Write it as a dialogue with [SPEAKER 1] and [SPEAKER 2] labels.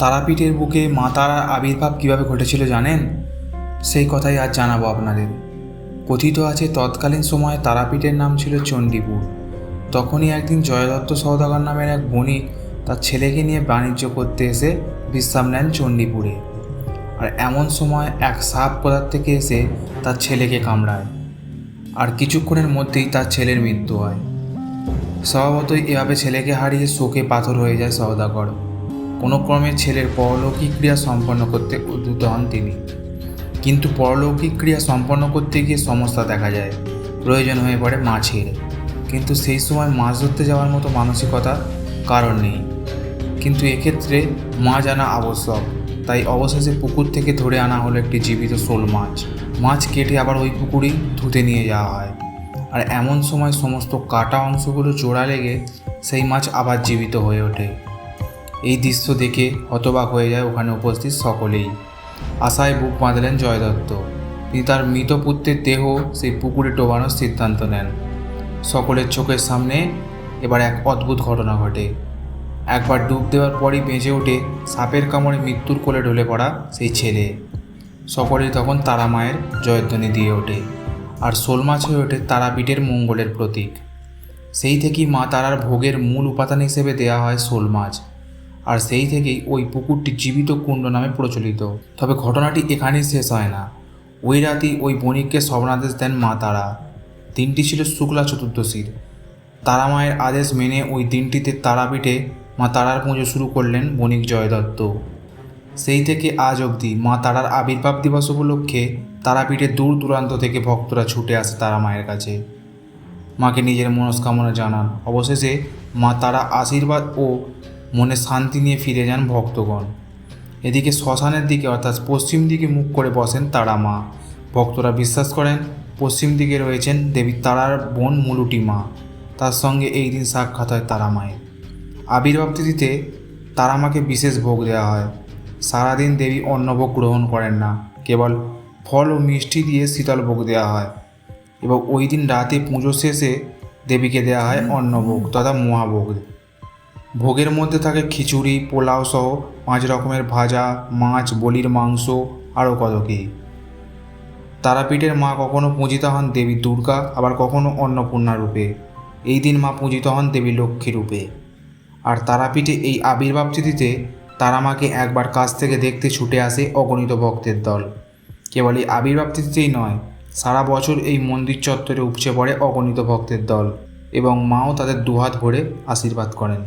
[SPEAKER 1] তারাপীঠের বুকে মা তারার আবির্ভাব কীভাবে ঘটেছিল জানেন? সেই কথাই আজ জানাবো আপনাদের। কথিত আছে তৎকালীন সময়ে তারাপীঠের নাম ছিল চণ্ডীপুর। তখনই একদিন জয়দত্ত সওদাগর নামের এক বণিক তার ছেলেকে নিয়ে বাণিজ্য করতে এসে বিশ্রাম নেন চণ্ডীপুরে। আর এমন সময় এক সাপ কোথার থেকে এসে তার ছেলেকে কামড়ায়, আর কিছুক্ষণের মধ্যেই তার ছেলের মৃত্যু হয়। স্বভাবতই এভাবে ছেলেকে হারিয়ে শোকে পাথর হয়ে যায় সওদাগর। কোনো ক্রমে ছেলের পরলৌকিক ক্রিয়া সম্পন্ন করতে উদ্যত হন তিনি। কিন্তু পরলৌকিক ক্রিয়া সম্পন্ন করতে গিয়ে সমস্যা দেখা যায়, প্রয়োজন হয়ে পড়ে মাছের। কিন্তু সেই সময় মাছ ধরতে যাওয়ার মতো মানসিকতা কারণ নেই, কিন্তু এক্ষেত্রে মাছ আনা আবশ্যক। তাই অবশেষে পুকুর থেকে ধরে আনা হলো একটি জীবিত শোল মাছ। মাছ কেটে আবার ওই পুকুরেই ধুতে নিয়ে যাওয়া হয়। আর এমন সময় সমস্ত কাটা অংশগুলো জোড়া লেগে সেই মাছ আবার জীবিত হয়ে ওঠে। এই দৃশ্য দেখে হতবাক হয়ে যায় ওখানে উপস্থিত সকলেই। আশায় বুক বাঁধলেন জয়দত্ত। তিনি তার মৃত পুত্রের দেহ সেই পুকুরে ডোবানোর সিদ্ধান্ত নেন। সকলের চোখের সামনে এবার এক অদ্ভুত ঘটনা ঘটে। একবার ডুব দেওয়ার পরই বেঁচে ওঠে সাপের কামড়ে মৃত্যুর কোলে ঢলে পড়া সেই ছেলে। সকলেই তখন তারা মায়ের জয়ধ্বনি দিয়ে ওঠে, আর শোল মাছ হয়ে ওঠে তারাপীঠের মঙ্গলের প্রতীক। সেই থেকেই মা তারার ভোগের মূল উপাদান হিসেবে দেওয়া হয় শোল মাছ, আর সেই থেকেই ওই পুকুরটি জীবিত কুণ্ড নামে প্রচলিত। তবে ঘটনাটি এখানেই শেষ হয় না। ওই রাতেই ওই বণিককে স্বপ্নাদেশ দেন মা তারা। দিনটি ছিল শুক্লা চতুর্দশীর। তারা মায়ের আদেশ মেনে ওই দিনটিতে তারাপীঠে মা তারার পুজো শুরু করলেন বণিক জয়দত্ত। সেই থেকে আজ অবধি মা তারার আবির্ভাব দিবস উপলক্ষে তারাপীঠে দূর দূরান্ত থেকে ভক্তরা ছুটে আসে তারা মায়ের কাছে, মাকে নিজের মনস্কামনা জানান। অবশেষে মা তারা আশীর্বাদ ও মনে শান্তি নিয়ে ফিরে যান ভক্তগণ। এদিকে শ্মশানের দিকে অর্থাৎ পশ্চিম দিকে মুখ করে বসেন তারা মা। ভক্তরা বিশ্বাস করেন পশ্চিম দিকে রয়েছেন দেবী তারার বোন মুলুটি মা। তার সঙ্গে এই দিন সাক্ষাৎ হয় তারা মায়ের। আবির্ভাব তিথিতে তারা মাকে বিশেষ ভোগ দেওয়া হয়। সারাদিন দেবী অন্নভোগ গ্রহণ করেন না, কেবল ফল ও মিষ্টি দিয়ে শীতল ভোগ দেওয়া হয়। এবং ওই দিন রাতে পুজো শেষে দেবীকে দেওয়া হয় অন্নভোগ তথা মহাভোগ। ভোগের মধ্যে থাকে খিচুড়ি, পোলাও সহ 5 রকমের ভাজা, মাছ, বলির মাংস, আরও কত কী। তারাপীঠের মা কখনো পূজিতা হন দেবী দুর্গা, আবার কখনো অন্নপূর্ণা রূপে। এই দিন মা পূজিত হন দেবী লক্ষ্মী রূপে। আর তারাপীঠে এই আবির্ভাব তিথিতে তারা মাকে একবার কাছ থেকে দেখতে ছুটে আসে অগণিত ভক্তের দল। কেবল এই আবির্ভাব তিথিতেই নয়, সারা বছর এই মন্দির চত্বরে উপচে পড়ে অগণিত ভক্তের দল, এবং মাও তাদের দুহাত ভরে আশীর্বাদ করেন।